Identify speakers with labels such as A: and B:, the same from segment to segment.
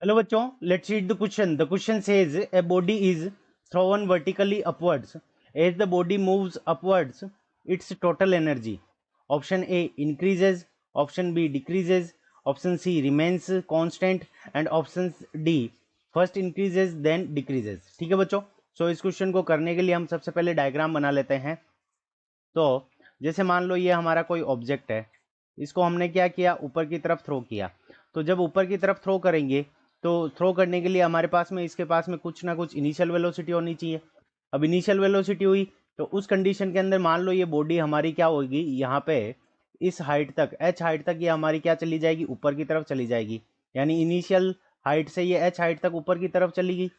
A: Hello बच्चों, let's read the question. The question says a body is thrown vertically upwards. As the body moves upwards, its total energy. Option A increases, option B decreases, option C remains constant and option D first increases then decreases. ठीक है बच्चों. सो इस question को करने के लिए हम सबसे पहले डायग्राम बना लेते हैं. तो जैसे मान लो ये हमारा कोई ऑब्जेक्ट है, इसको हमने क्या किया, ऊपर की तरफ थ्रो किया. तो जब ऊपर की तरफ थ्रो करेंगे तो थ्रो करने के लिए हमारे पास में, इसके पास में कुछ ना कुछ इनिशियल वेलोसिटी होनी चाहिए. अब इनिशियल वेलोसिटी हुई तो उस कंडीशन के अंदर मान लो ये बॉडी हमारी क्या होगी, यहाँ पे इस हाइट तक, एच हाइट तक ये हमारी क्या चली जाएगी, ऊपर की तरफ चली जाएगी. यानी इनिशियल हाइट से ये एच हाइट तक ऊपर की तरफ चली गई,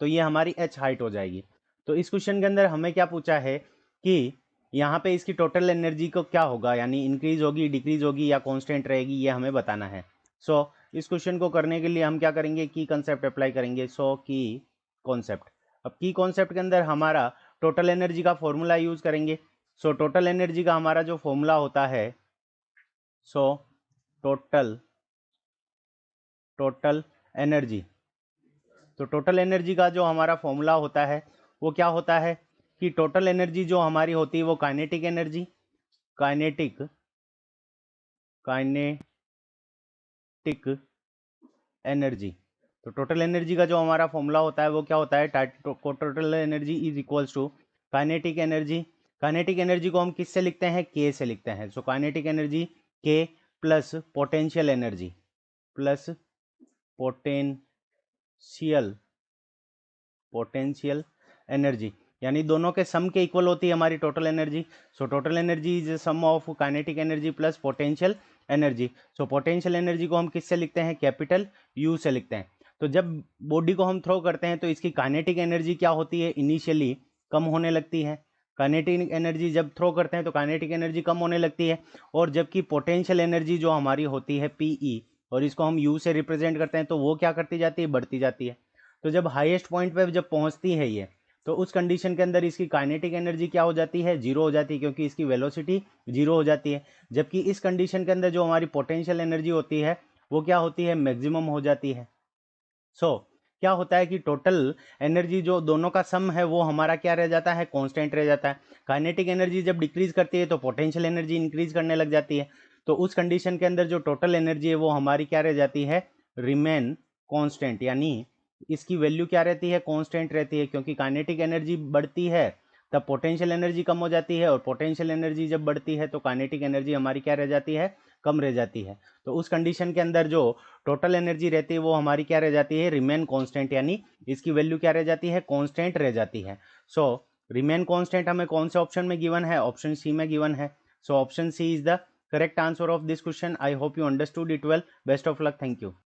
A: तो ये हमारी एच हाइट हो जाएगी. तो इस क्वेश्चन के अंदर हमें क्या पूछा है कि यहाँ पे इसकी टोटल एनर्जी को क्या होगा, यानी इंक्रीज होगी, डिक्रीज होगी या कांस्टेंट रहेगी, ये हमें बताना है. सो इस क्वेश्चन को करने के लिए हम क्या करेंगे, की कॉन्सेप्ट अप्लाई करेंगे. सो की कॉन्सेप्ट. अब की कॉन्सेप्ट के अंदर हमारा टोटल एनर्जी का फॉर्मूला यूज करेंगे. सो टोटल एनर्जी का हमारा जो फॉर्मूला होता है, सो टोटल टोटल एनर्जी. तो टोटल एनर्जी का जो हमारा फॉर्मूला होता है वो क्या होता है कि टोटल एनर्जी जो हमारी होती है वो kinetic energy, kinetic kinetic energy. तो टोटल एनर्जी का जो हमारा फॉर्मूला होता है वो क्या होता है, total energy is equals to kinetic energy. Kinetic energy को हम किससे लिखते हैं, के से लिखते हैं. सो काइनेटिक एनर्जी के plus potential energy, plus potential potential energy, यानी दोनों के सम के इक्वल होती है हमारी total energy. So total energy is sum of kinetic energy plus potential energy. So potential energy को हम किससे लिखते हैं, कैपिटल यू से लिखते हैं. तो जब बॉडी को हम थ्रो करते हैं तो इसकी काइनेटिक एनर्जी क्या होती है, इनिशियली कम होने लगती है. काइनेटिक एनर्जी जब थ्रो करते हैं तो काइनेटिक एनर्जी कम होने लगती है. और जबकि पोटेंशियल एनर्जी जो हमारी होती है पीई, और इसको हम यू से रिप्रेजेंट करते हैं, तो वो क्या करती जाती है, बढ़ती जाती है. तो जब हाईएस्ट पॉइंट पे जब पहुंचती है ये, तो उस कंडीशन के अंदर इसकी काइनेटिक एनर्जी क्या हो जाती है, जीरो हो जाती है, क्योंकि इसकी वेलोसिटी जीरो हो जाती है. जबकि इस कंडीशन के अंदर जो हमारी पोटेंशियल एनर्जी होती है वो क्या होती है, मैक्सिमम हो जाती है. सो क्या होता है कि टोटल एनर्जी जो दोनों का सम है वो हमारा क्या रह जाता है, कांस्टेंट रह जाता है. काइनेटिक एनर्जी जब डिक्रीज करती है तो पोटेंशियल एनर्जी इंक्रीज करने लग जाती है. तो उस कंडीशन के अंदर जो टोटल एनर्जी है वो हमारी क्या रह जाती है, रिमेन कांस्टेंट. यानी इसकी वैल्यू क्या रहती है, कांस्टेंट रहती है, क्योंकि काइनेटिक एनर्जी बढ़ती है तब पोटेंशियल एनर्जी कम हो जाती है, और पोटेंशियल एनर्जी जब बढ़ती है तो काइनेटिक एनर्जी हमारी क्या रह जाती है, कम रह जाती है. तो उस कंडीशन के अंदर जो टोटल एनर्जी रहती है वो हमारी क्या रह जाती है, रिमेन कांस्टेंट, यानी इसकी वैल्यू क्या रह जाती है, कांस्टेंट रह जाती है. सो रिमेन कांस्टेंट हमें कौन से ऑप्शन में गिवन है, ऑप्शन सी में गिवन है. So option C is the correct answer of this question. I hope you understood it well. Best of luck. Thank you.